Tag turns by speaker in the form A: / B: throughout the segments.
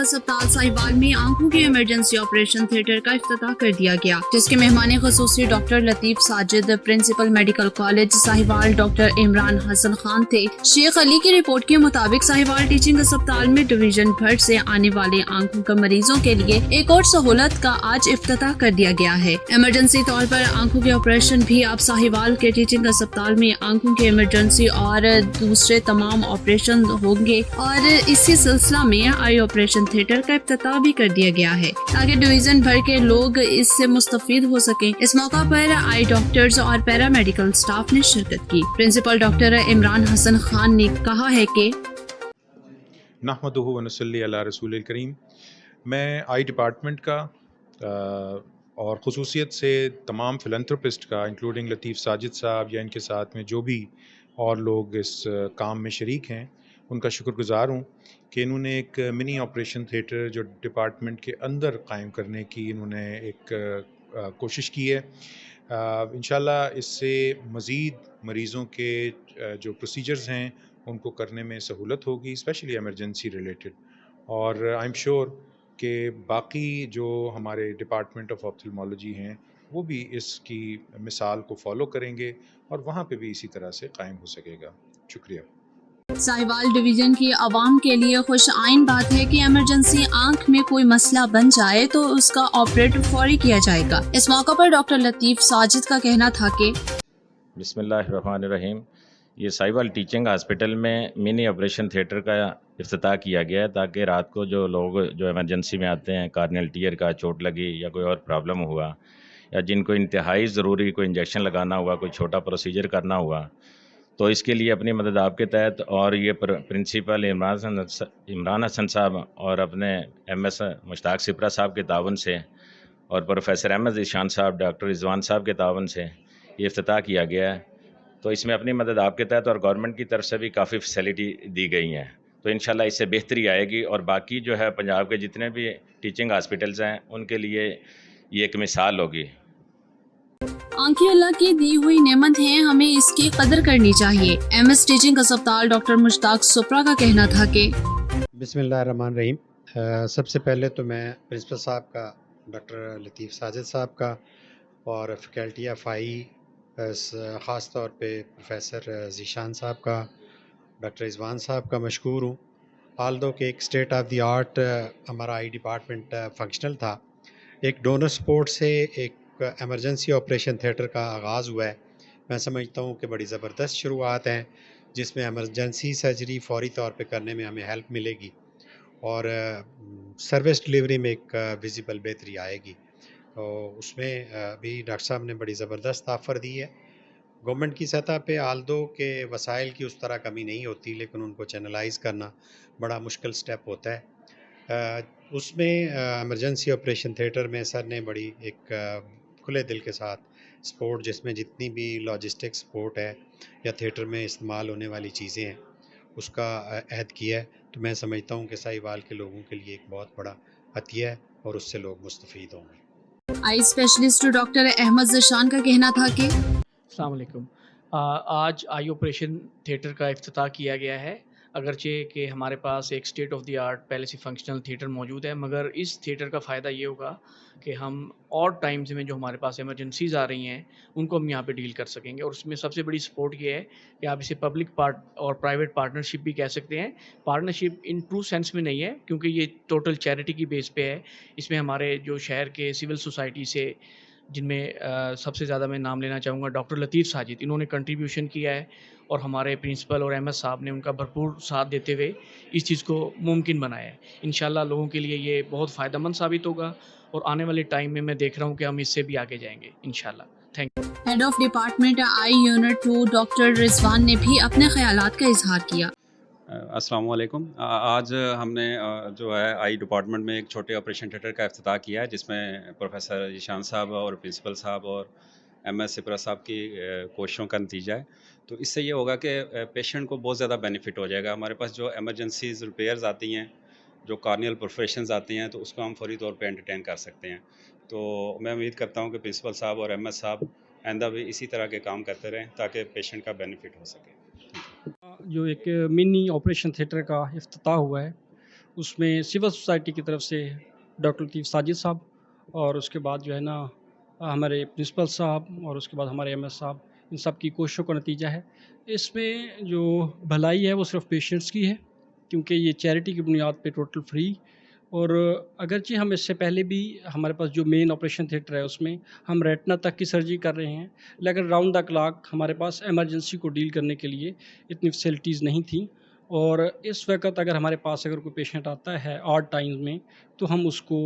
A: अस्पताल साहिवाल में आंखों के इमरजेंसी ऑपरेशन थिएटर का इफ्तिताह कर दिया गया, जिसके मेहमान ख़ुसूसी doctor Latif Sajid, principal medical college Sahiwal doctor Imran Hasan Khan थे। शेख अली की रिपोर्ट के मुताबिक साहिवाल टीचिंग अस्पताल में डिवीजन भर से आने वाले आंखों के मरीजों के लिए एक और सहूलत का आज इफ्तिताह कर दिया गया है। इमरजेंसी तौर पर आंखों के ऑपरेशन भी अब साहिवाल के टीचिंग अस्पताल में आंखों के इमरजेंसी और दूसरे तमाम ऑपरेशन होंगे और इसी सिलसिला में आई ऑपरेशन थिएटर का इफ्तिताह भी कर दिया गया है ताकि डिवीजन भर के लोग इससे मुस्तफीद हो सकें। इस मौका पर आई डॉक्टर्स और पैरामेडिकल स्टाफ ने शिरकत की। प्रिंसिपल डॉक्टर इमरान हसन खान ने कहा है कि
B: नहमदुहु व नसल्ली अला रसूलिल करीम। मैं आई डिपार्टमेंट का और ख़ुसूसियत से तमाम फिलंथ्रोपिस्ट का, इंक्लूडिंग लतीफ़ साजिद साहब या इनके साथ में जो भी और लोग इस काम में शरीक हैं, उनका शुक्रगुज़ार हूँ कि इन्होंने एक मिनी ऑपरेशन थिएटर जो डिपार्टमेंट के अंदर कायम करने की इन्होंने एक कोशिश की है। इंशाल्लाह इससे मज़ीद मरीज़ों के जो प्रोसीजर्स हैं उनको करने में सहूलत होगी, स्पेशली एमरजेंसी रिलेटेड। और आई एम श्योर कि बाकी जो हमारे डिपार्टमेंट ऑफ ऑप्थेल्मोलॉजी हैं वो भी इसकी मिसाल को फॉलो करेंगे और वहाँ पे भी इसी तरह से कायम हो सकेगा। शुक्रिया।
A: साहिवाल डिवीजन की आवाम के लिए खुश आइन बात है कि इमरजेंसी आंख में कोई मसला बन जाए तो उसका ऑपरेट फौरी किया जाएगा। इस मौका पर डॉक्टर लतीफ साजिद का कहना था कि
C: बिस्मिल्लाहिर्रहमानिर्रहीम, ये साहिवाल टीचिंग हॉस्पिटल में मिनी ऑपरेशन थिएटर का इफ्तिताह किया गया है ताकि रात को जो लोग जो इमरजेंसी में आते हैं, कार्नियल टीयर का चोट लगी या कोई और प्रॉब्लम हुआ या जिनको इंतहाई ज़रूरी कोई इंजेक्शन लगाना हुआ, कोई छोटा प्रोसीजर करना हुआ, तो इसके लिए अपनी मदद आपके तहत और ये प्रिंसिपल इमरान हसन साहब और अपने MS मुश्ताक सिपरा साहब के तावन से और प्रोफेसर अहमद ज़ीशान साहब, डॉक्टर रिजवान साहब के तावन से ये इफ्तिताह किया गया है। तो इसमें अपनी मदद आपके तहत और गवर्नमेंट की तरफ से भी काफ़ी फैसिलिटी दी गई हैं, तो इंशाल्लाह इससे बेहतरी आएगी और बाकी जो है पंजाब के जितने भी टीचिंग हॉस्पिटल्स हैं उनके लिए ये एक मिसाल होगी।
A: आंखें अल्लाह की दी हुई नेमत है, हमें इसकी कदर करनी चाहिए। MS टीचिंग अस्पताल डॉक्टर मुश्ताक सिपरा का कहना था कि
D: बिस्मिल्लाहिर्रहमानिर्रहीम। सबसे पहले तो मैं प्रिंसिपल साहब का, डॉक्टर लतीफ़ साजिद साहब का और फैकल्टी ऑफ आई ख़ास तौर पे प्रोफेसर ज़ीशान साहब का, डॉक्टर रिजवान साहब का मशकूर हूँ। आल्दो के एक स्टेट ऑफ द आर्ट हमारा आई डिपार्टमेंट फंक्शनल था, एक डोनर सपोर्ट से एक एमरजेंसी ऑपरेशन थिएटर का आगाज़ हुआ है। मैं समझता हूँ कि बड़ी ज़बरदस्त शुरुआत है जिसमें एमरजेंसी सर्जरी फ़ौरी तौर पे करने में हमें हेल्प मिलेगी और सर्विस डिलीवरी में एक विजिबल बेहतरी आएगी। तो उसमें भी डॉक्टर साहब ने बड़ी ज़बरदस्त ऑफ़र दी है। गवर्नमेंट की सतह पे आल्दो के वसाइल की उस तरह कमी नहीं होती, लेकिन उनको चैनलाइज़ करना बड़ा मुश्किल स्टेप होता है। उसमें एमरजेंसी ऑपरेशन थिएटर में सर ने बड़ी एक खुले दिल के साथ सपोर्ट, जिसमें जितनी भी लॉजिस्टिक सपोर्ट है या थिएटर में इस्तेमाल होने वाली चीज़ें हैं उसका अहद किया है। तो मैं समझता हूँ कि साहिवाल के लोगों के लिए एक बहुत बड़ा अतिया है और उससे लोग मुस्तफ़ीद होंगे।
A: Eye specialist doctor Ahmad Zeeshan का कहना था कि
E: अस्सलाम वालेकुम। आज आई ऑपरेशन थिएटर का इफ्तिताह किया गया है। अगरचे कि हमारे पास एक स्टेट ऑफ द आर्ट पहले से फंक्शनल थिएटर मौजूद है, मगर इस थिएटर का फ़ायदा ये होगा कि हम और टाइम्स में जो हमारे पास इमरजेंसीज़ आ रही हैं उनको हम यहाँ पे डील कर सकेंगे। और उसमें सबसे बड़ी सपोर्ट ये है कि आप इसे पब्लिक पार्ट और प्राइवेट पार्टनरशिप भी कह सकते हैं। पार्टनरशिप इन ट्रू सेंस में नहीं है क्योंकि ये टोटल चैरिटी की बेस पे है। इसमें हमारे जो शहर के सिविल सोसाइटी से, जिनमें सबसे ज़्यादा मैं नाम लेना चाहूँगा डॉक्टर लतीफ़ साजिद, इन्होंने कंट्रीब्यूशन किया है और हमारे प्रिंसिपल और MS साहब ने उनका भरपूर साथ देते हुए इस चीज़ को मुमकिन बनाया है। इंशाल्लाह लोगों के लिए ये बहुत फ़ायदेमंद साबित होगा और आने वाले टाइम में मैं देख रहा हूँ कि हम इससे भी आगे जाएंगे इंशाल्लाह। Thank you.
A: Head of department I unit 2 doctor Rizwan ने भी अपने ख्यालात का इजहार किया।
F: अस्सलाम वालेकुम। आज हमने जो है आई डिपार्टमेंट में एक छोटे ऑपरेशन थिएटर का इफ्तिताह किया है जिसमें प्रोफेसर ईशान साहब और प्रिंसिपल साहब और MS सिपरा साहब की कोशिशों का नतीजा है। तो इससे ये होगा कि पेशेंट को बहुत ज़्यादा बेनिफिट हो जाएगा। हमारे पास जो एमरजेंसीज रिपेयर्स आती हैं, जो कार्नियल परफोरेशंस आती हैं, तो उसको हम फौरी तौर पे एंटरटेन कर सकते हैं। तो मैं उम्मीद करता हूँ कि प्रिंसिपल साहब और MS साहब आइंदा भी इसी तरह के काम करते रहें ताकि पेशेंट का बेनिफिट हो सके।
G: जो एक मिनी ऑपरेशन थिएटर का इफ्तिताह हुआ है اس میں سول سوسائٹی کی طرف سے ڈاکٹر لطیف ساجد صاحب اور اس کے بعد جو ہے نا ہمارے پرنسپل صاحب اور اس کے بعد ہمارے ایم ایس صاحب، ان سب کی کوششوں کا نتیجہ ہے۔ اس میں جو بھلائی ہے وہ صرف پیشنٹس کی ہے، کیونکہ یہ چیریٹی کی بنیاد پہ ٹوٹل فری، اور اگرچہ ہم اس سے پہلے بھی ہمارے پاس جو مین آپریشن تھیٹر ہے اس میں ہم ریٹنا تک کی سرجری کر رہے ہیں، لیکن راؤنڈ دا کلاک ہمارے پاس ایمرجنسی کو ڈیل کرنے کے لیے اتنی فیسلٹیز نہیں تھیں، اور اس وقت اگر ہمارے پاس اگر کوئی پیشنٹ آتا ہے آڈ ٹائمز میں تو ہم اس کو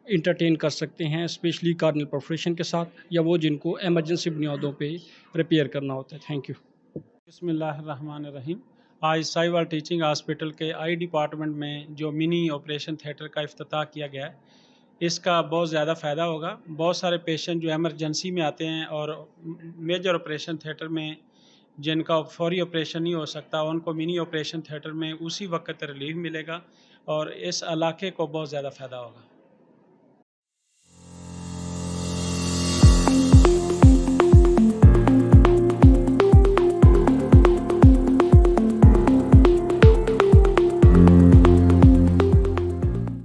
G: انٹرٹین کر سکتے ہیں، اسپیشلی کارنیل پرفوریشن کے ساتھ، یا وہ جن کو ایمرجنسی بنیادوں پہ ریپیئر کرنا ہوتا ہے۔ Thank you.
H: بسم اللہ الرحمن الرحیم۔ آج ساہیوال ٹیچنگ ہاسپٹل کے آئی ڈپارٹمنٹ میں جو منی آپریشن تھیٹر کا افتتاح کیا گیا ہے، اس کا بہت زیادہ فائدہ ہوگا۔ بہت سارے پیشنٹ جو ایمرجنسی میں آتے ہیں اور میجر آپریشن تھیٹر میں جن کا فوری آپریشن نہیں ہو سکتا، ان کو منی آپریشن تھیٹر میں اسی وقت ریلیف ملے گا اور اس علاقے کو بہت زیادہ فائدہ ہوگا۔